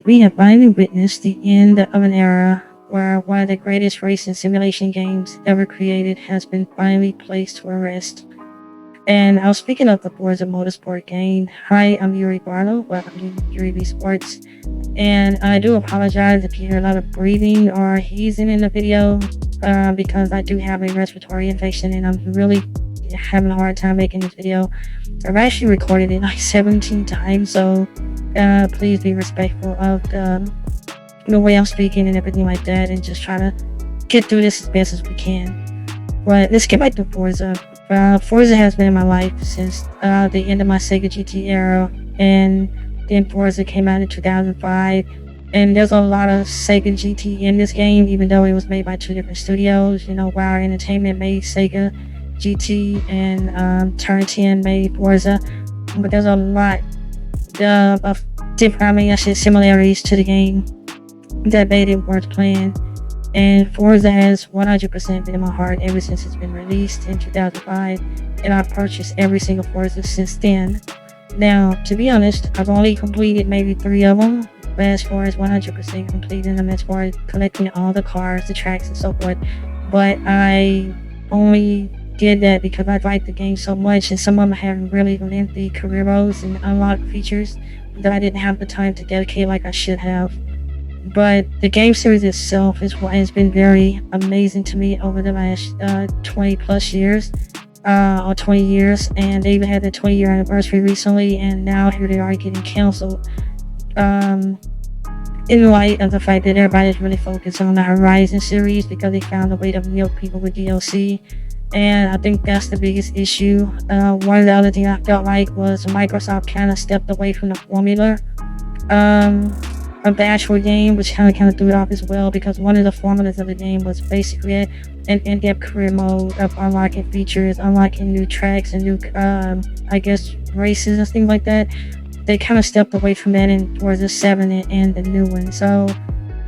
We have finally witnessed the end of an era where one of the greatest racing simulation games ever created has been finally placed to rest. And I was speaking of the Forza Motorsport game. Hi, I'm Yuri Barlow. Welcome to Yuri V Sports. And I do apologize if you hear a lot of breathing or heaving in the video, because I do have a respiratory infection and I'm really having a hard time making this video. I've actually recorded it like 17 times, so please be respectful of the way I'm speaking and everything like that, and just try to get through this as best as we can. But let's get back to Forza. Forza has been in my life since the end of my Sega GT era, and then Forza came out in 2005. And there's a lot of Sega GT in this game, even though it was made by two different studios. You know, WoW Entertainment made Sega GT, and Turn 10 made Forza. But there's a lot of different, similarities to the game that made it worth playing. And Forza has 100% been in my heart ever since it's been released in 2005, and I've purchased every single Forza since then. Now, to be honest, I've only completed maybe 3 of them, but as far as 100% completing them, as far as collecting all the cars, the tracks, and so forth. But I only did that because I liked the game so much, and some of them have really lengthy career modes and unlocked features that I didn't have the time to dedicate like I should have. But the game series itself has been very amazing to me over the last 20 plus years, or 20 years, and they even had their 20-year anniversary recently, and now here they are getting canceled. In light of the fact that everybody's really focused on the Horizon series because they found a way to milk people with DLC, and I think that's the biggest issue. One of the other things I felt like was Microsoft kind of stepped away from the formula of the actual game, which kind of threw it off as well, because one of the formulas of the game was basically an in-depth career mode of unlocking features, unlocking new tracks and new, races and things like that. They kind of stepped away from that in Forza 7 and the new one. So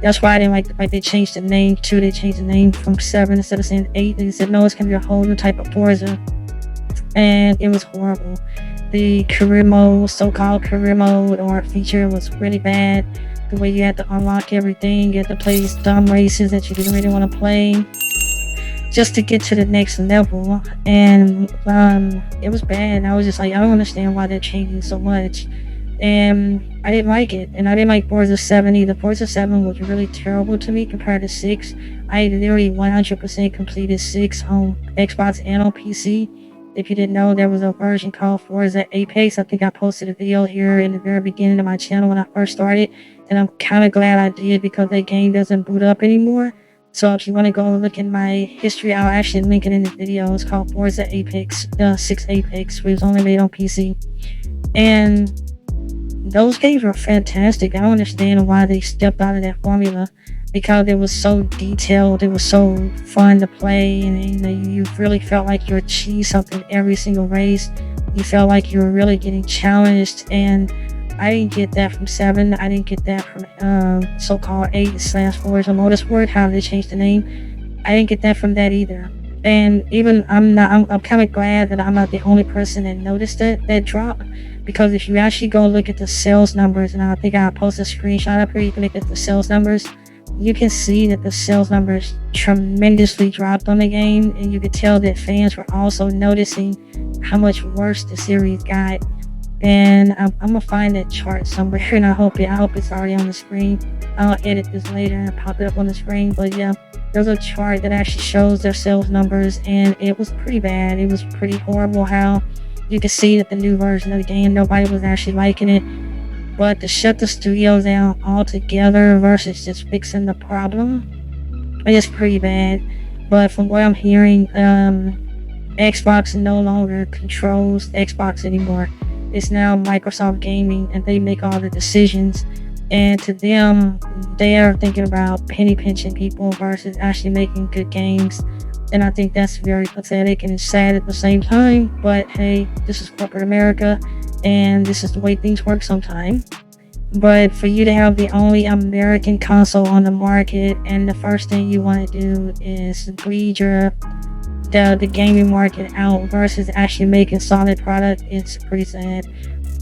that's why I didn't like the fact they changed the name too. They changed the name from 7 instead of saying 8. They said, no, it's going to be a whole new type of Forza. And it was horrible. The career mode, so-called career mode or feature, was really bad. The way you had to unlock everything, you had to play these dumb races that you didn't really want to play just to get to the next level. And it was bad. I was just like, I don't understand why they're changing so much. And I didn't like it. And I didn't like Forza 7 either. Forza 7 was really terrible to me compared to 6. I literally 100% completed 6 on Xbox and on PC. If you didn't know, there was a version called Forza Apex. I think I posted a video here in the very beginning of my channel when I first started, and I'm kind of glad I did because that game doesn't boot up anymore. So if you want to go look in my history, I'll actually link it in the video. It's called Forza Apex, 6 Apex, which was only made on PC. And those games were fantastic. I don't understand why they stepped out of that formula, because it was so detailed, it was so fun to play, and you really felt like you achieved something every single race. You felt like you were really getting challenged, and I didn't get that from 7. I didn't get that from so-called 8/Forza Motorsport, how they changed the name. I didn't get that from that either. And even I'm kind of glad that I'm not the only person that noticed that drop, because if you actually go look at the sales numbers, and I think I'll post a screenshot up here, you can look at the sales numbers. You can see that the sales numbers tremendously dropped on the game, and you could tell that fans were also noticing how much worse the series got. And I'm gonna find that chart somewhere, and I hope it's already on the screen. I'll edit this later and pop it up on the screen. But yeah, there's a chart that actually shows their sales numbers, and it was pretty bad. It was pretty horrible how you could see that the new version of the game, nobody was actually liking it. But to shut the studios down altogether versus just fixing the problem, it's pretty bad. But from what I'm hearing, Xbox no longer controls Xbox anymore. It's now Microsoft Gaming, and they make all the decisions. And to them, they are thinking about penny pinching people versus actually making good games. And I think that's very pathetic, and it's sad at the same time. But hey, this is corporate America, and this is the way things work sometimes. But for you to have the only American console on the market, and the first thing you want to do is bleed the gaming market out versus actually making solid product, it's pretty sad.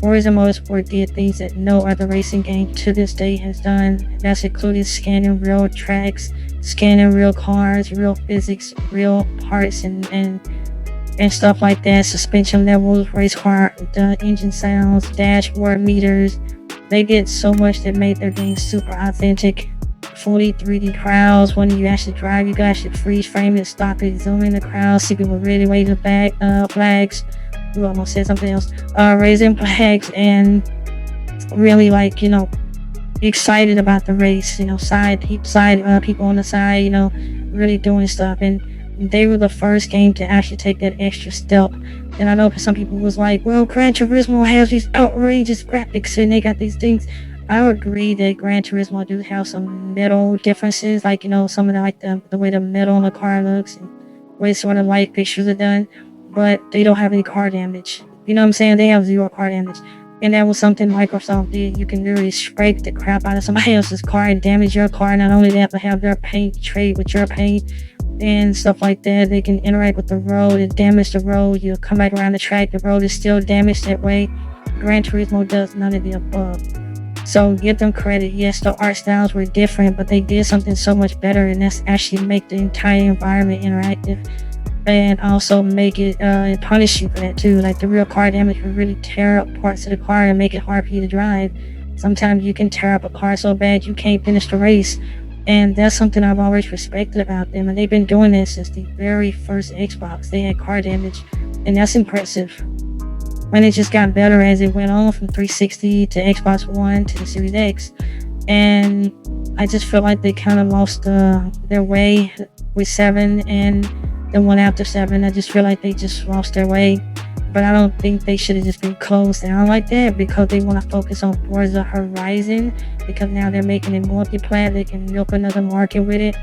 Forza Motorsport did things that no other racing game to this day has done. That's included scanning real tracks, scanning real cars, real physics, real parts, and stuff like that. Suspension levels, race car, the engine sounds, dashboard meters. They did so much that made their game super authentic. Fully 3D crowds. When you actually drive, you guys should freeze frame it, stop it, zoom in the crowd, see people really waving the back flags. You almost said something else. Raising flags and really excited about the race. Side people on the side. Really doing stuff, and they were the first game to actually take that extra step. And I know some people was like, well, Gran Turismo has these outrageous graphics and they got these things. I would agree that Gran Turismo do have some metal differences, some of the way the metal on the car looks and the way sort of light fixtures are done, but they don't have any car damage. You know what I'm saying? They have zero car damage. And that was something Microsoft did. You can literally scrape the crap out of somebody else's car and damage your car. Not only that, but have their paint trade with your paint and stuff like that. They can interact with the road and damage the road. You'll come back around the track, the road is still damaged that way. Gran Turismo does none of the above. So give them credit. Yes, the art styles were different, but they did something so much better, and that's actually make the entire environment interactive. And also make it punish you for that too. Like the real car damage will really tear up parts of the car and make it hard for you to drive. Sometimes you can tear up a car so bad you can't finish the race. And that's something I've always respected about them. And they've been doing this since the very first Xbox. They had car damage. And that's impressive. And it just got better as it went on from 360 to Xbox One to the Series X. And I just feel like they kind of lost their way with 7 and the one after 7. I just feel like they just lost their way. But I don't think they should have just been closed down like that, because they want to focus on Forza Horizon, because now they're making it multiplayer. They can milk another market with it.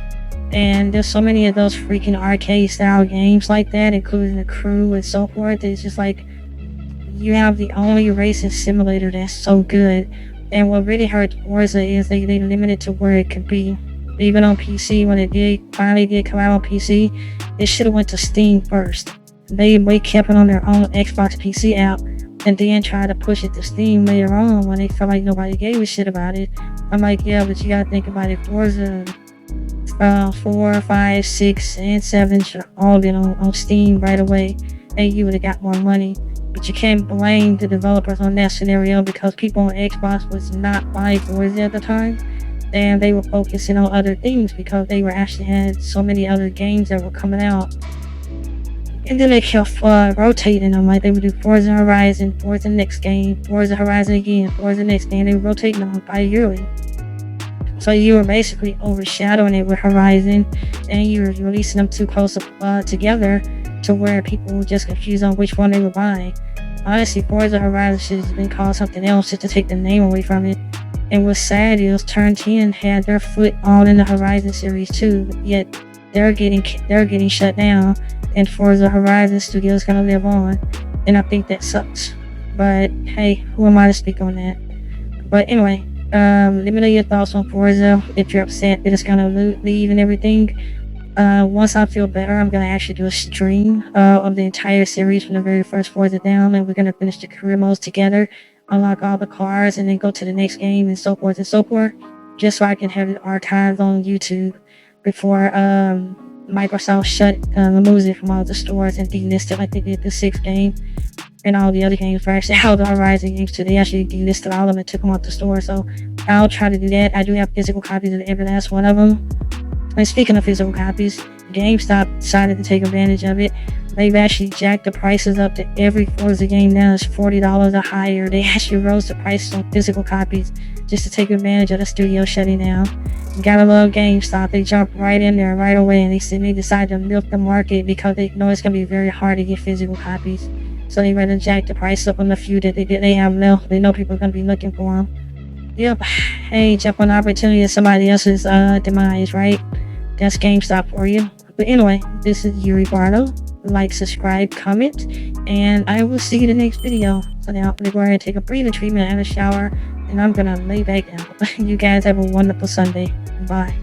And there's so many of those freaking arcade style games like that, including the Crew and so forth. It's just like you have the only racing simulator that's so good. And what really hurt Forza is they limited to where it could be. Even on PC, when it finally did come out on PC, it should have went to Steam first. They kept it on their own Xbox PC app and then tried to push it to Steam later on when they felt like nobody gave a shit about it. I'm like, yeah, but you gotta think about it. Forza 4, 5, 6, and 7 should have all been on Steam right away, and you would have got more money. But you can't blame the developers on that scenario, because people on Xbox was not buying Forza at the time. And they were focusing on other things because they were actually had so many other games that were coming out. And then they kept rotating them. Like they would do Forza Horizon, Forza next game, Forza Horizon again, Forza next game. They were rotating them bi-yearly. So you were basically overshadowing it with Horizon, and you were releasing them too close together to where people were just confused on which one they were buying. Honestly, Forza Horizon should have been called something else just to take the name away from it. And what's sad is Turn 10 had their foot all in the Horizon series too, yet they're getting shut down, and Forza Horizon Studio is gonna live on, and I think that sucks. But hey, who am I to speak on that? But anyway, let me know your thoughts on Forza. If you're upset that it's gonna leave and everything. Once I feel better, I'm gonna actually do a stream of the entire series from the very first Forza down, and we're gonna finish the career modes together, unlock all the cars, and then go to the next game, and so forth and so forth, just so I can have it archived on YouTube before Microsoft removes it from all the stores and delisted like they did the 6th game and all the other games. For actually all the Horizon games too, they actually delisted all of them and took them off the store. So I'll try to do that. I do have physical copies of every last one of them. And speaking of physical copies, GameStop decided to take advantage of it. They've actually jacked the prices up to every Forza game now is $40 or higher. They actually rose the prices on physical copies just to take advantage of the studio shutting down. You gotta love GameStop. They jumped right in there right away, and they decided to milk the market because they know it's gonna be very hard to get physical copies. So they rather jack the price up on the few that they have left. They know people are gonna be looking for them. Yep. Hey, jump on the opportunity of somebody else's demise, right? That's GameStop for you. But anyway, this is Yuri Bardo. Like, subscribe, comment, and I will see you in the next video. So now I'm gonna go ahead and take a breathing treatment and a shower, and I'm gonna lay back down. You guys have a wonderful Sunday. Bye.